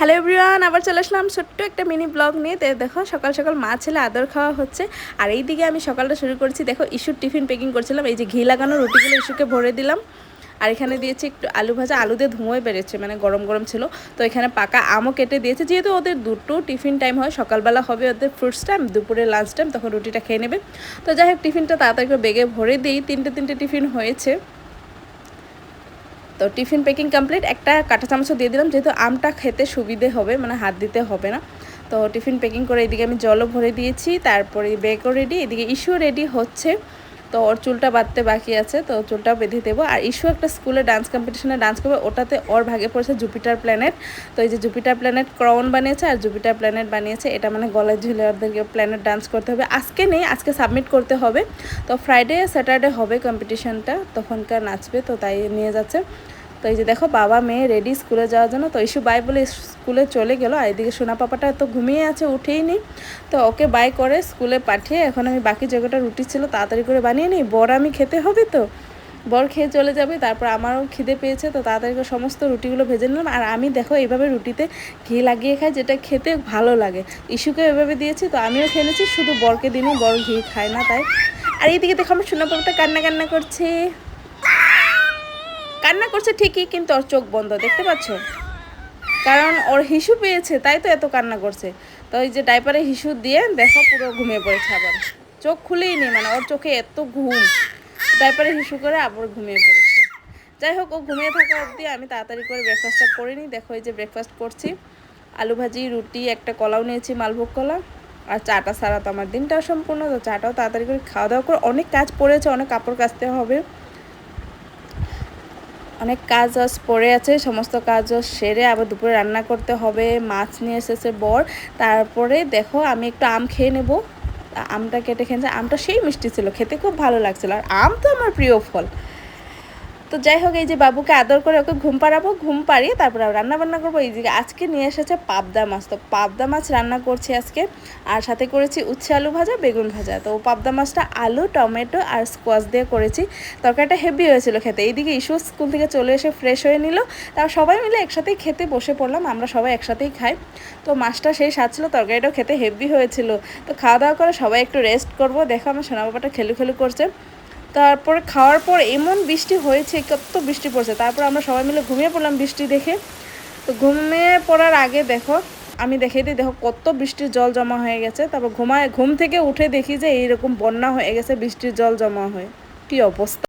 Hello everyone, আবার চলে আসলাম ছোট্ট একটা মিনি ব্লগ নিয়ে। দেখো সকাল সকাল মা ছেলে আদর খাওয়া হচ্ছে। আর এইদিকে আমি সকালটা শুরু করছি। দেখো ইস্যুর টিফিন প্যাকিং করছিলাম। এই যে ঘি লাগানো রুটিগুলো ইস্যুকে ভরে দিলাম। আর এখানে দিয়েছি একটু আলু ভাজা, আলু দিয়ে ধুঁয়োই বেড়েছে, মানে গরম গরম ছিল। তো এখানে পাকা আমও কেটে দিয়েছে, যেহেতু ওদের দুটো টিফিন টাইম হয়, সকালবেলা হবে ওদের ফ্রুটস টাইম, দুপুরে লাঞ্চ টাইম, তখন রুটিটা খেয়ে নেবে। তো যাই হোক, টিফিনটা তাড়াতাড়ি করে বেগে ভরে দিই। তিনটে টিফিন হয়েছে। তো টিফিন প্যাকিং কমপ্লিট। একটা কাঁটা চামচও দিয়ে দিলাম, যেহেতু আমটা খেতে সুবিধে হবে, মানে হাত দিতে হবে না। তো টিফিন প্যাকিং করে এদিকে আমি জলও ভরে দিয়েছি, তারপরে ব্যাগও রেডি, এদিকে ইস্যু রেডি হচ্ছে। তো ওর চুলটা বাঁধতে বাকি আছে, তো চুলটাও বেঁধে দেবো। আর ইস্যু একটা স্কুলে ডান্স কম্পিটিশনে ডান্স করবে, ওটাতে ওর ভাগে পড়েছে জুপিটার প্ল্যানেট। তো এই যে জুপিটার প্ল্যানেট ক্রাউন বানিয়েছে আর জুপিটার প্ল্যানেট বানিয়েছে, এটা মানে গলায় ঝুলে ওদেরকে প্ল্যানেট ডান্স করতে হবে। আজকে নেই, আজকে সাবমিট করতে হবে। তো ফ্রাইডে স্যাটারডে হবে কম্পিটিশনটা, তখনকার নাচবে, তো তাই নিয়ে যাচ্ছে। তো এই যে দেখো বাবা মেয়ে রেডি স্কুলে যাওয়ার জন্য। তো ইস্যু বাই বলে স্কুলে চলে গেল। আর এদিকে সোনা পাপাটা তো ঘুমিয়ে আছে, উঠেই নি। তো ওকে বাই করে স্কুলে পাঠিয়ে এখন আমি বাকি জায়গাটা রুটি ছিল তাড়াতাড়ি করে বানিয়ে নিই, বর আমি খেতে হবে, তো বর খেয়ে চলে যাবে, তারপর আমারও খিদে পেয়েছে, তো তাড়াতাড়ি করে সমস্ত রুটিগুলো ভেজে নিলাম। আর আমি দেখো এইভাবে রুটিতে ঘি লাগিয়ে খাই, যেটা খেতে ভালো লাগে। ইস্যুকে এভাবে দিয়েছি, তো আমিও খেয়ে নিয়েছি, শুধু বরকে দিনই, বর ঘি খায় না তাই। আর এইদিকে দেখো আমার সোনা পাপাটা কান্না করছে। কান্না করছে ঠিকই, কিন্তু ওর চোখ বন্ধ, দেখতে পাচ্ছ? কারণ ওর হিসু পেয়েছে, তাই তো এত কান্না করছে। তো ওই যে ডাইপারে হিসু দিয়ে দেখো পুরো ঘুমিয়ে পড়েছে, আবার চোখ খুলেই নি, মানে ওর চোখে এত ঘুম। ডাইপারে হিসু করে আবার ঘুমিয়ে পড়েছে। যাই হোক, ও ঘুমিয়ে থাকা অবধি আমি তাড়াতাড়ি করে ব্রেকফাস্টটা করে নিই। দেখো এই যে ব্রেকফাস্ট করছি, আলু ভাজি, রুটি, একটা কলাও নিয়েছি, মালভোগ কলা। আর চাটা ছাড়া তো আমার দিনটাও সম্পূর্ণ। তো চাটাও তাড়াতাড়ি করে খাওয়া দাওয়া করে, অনেক কাজ পড়েছে, অনেক কাপড় কাচতে হবে, অনেক কাজ পড়ে আছে, সমস্ত কাজ সেরে আবার দুপুরে রান্না করতে হবে। মাছ নিয়ে এসেছে বর। তারপরে দেখো আমি একটু আম খেয়ে নেব। আমটা কেটে খেয়েছে, আমটা সেই মিষ্টি ছিল, খেতে খুব ভালো লাগছিল। আর আম তো আমার প্রিয় ফল। তো যাই হোক, এই যে বাবুকে আদর করে ওকে ঘুম পাড়াবো, ঘুম পাড়িয়ে তারপরে রান্না বান্না করবো। এই যে আজকে নিয়ে এসেছে পাবদা মাছ, তো পাবদা মাছ রান্না করছি আজকে। আর সাথে করেছি উচ্ছে আলু ভাজা, বেগুন ভাজা। তো পাবদা মাছটা আলু, টমেটো আর স্কোয়াশ দিয়ে করেছি। তরকারিটা হেভি হয়েছিল খেতে। এইদিকে ইস্যু স্কুল থেকে চলে এসে ফ্রেশ হয়ে নিল, তারপর সবাই মিলে একসাথেই খেতে বসে পড়লাম। আমরা সবাই একসাথেই খাই। তো মাছটা সেই স্বাদ ছিল, তরকারিটাও খেতে হেভি হয়েছিল। তো খাওয়া দাওয়া করে সবাই একটু রেস্ট করবো। দেখো আমার সোনা বাবাটা খেলু করছে। তারপরে খাওয়ার পর এমন বৃষ্টি হয়েছে, কত বৃষ্টি পড়ছে, তারপর আমরা সবাই মিলে ঘুমিয়ে পড়লাম বৃষ্টি দেখে। তো ঘুমিয়ে পড়ার আগে দেখো আমি দেখিয়ে দিই, দেখো কত বৃষ্টির জল জমা হয়ে গেছে। তারপর ঘুম থেকে উঠে দেখি যে এইরকম বন্যা হয়ে গেছে বৃষ্টির জল জমা হয়ে। কী অবস্থা!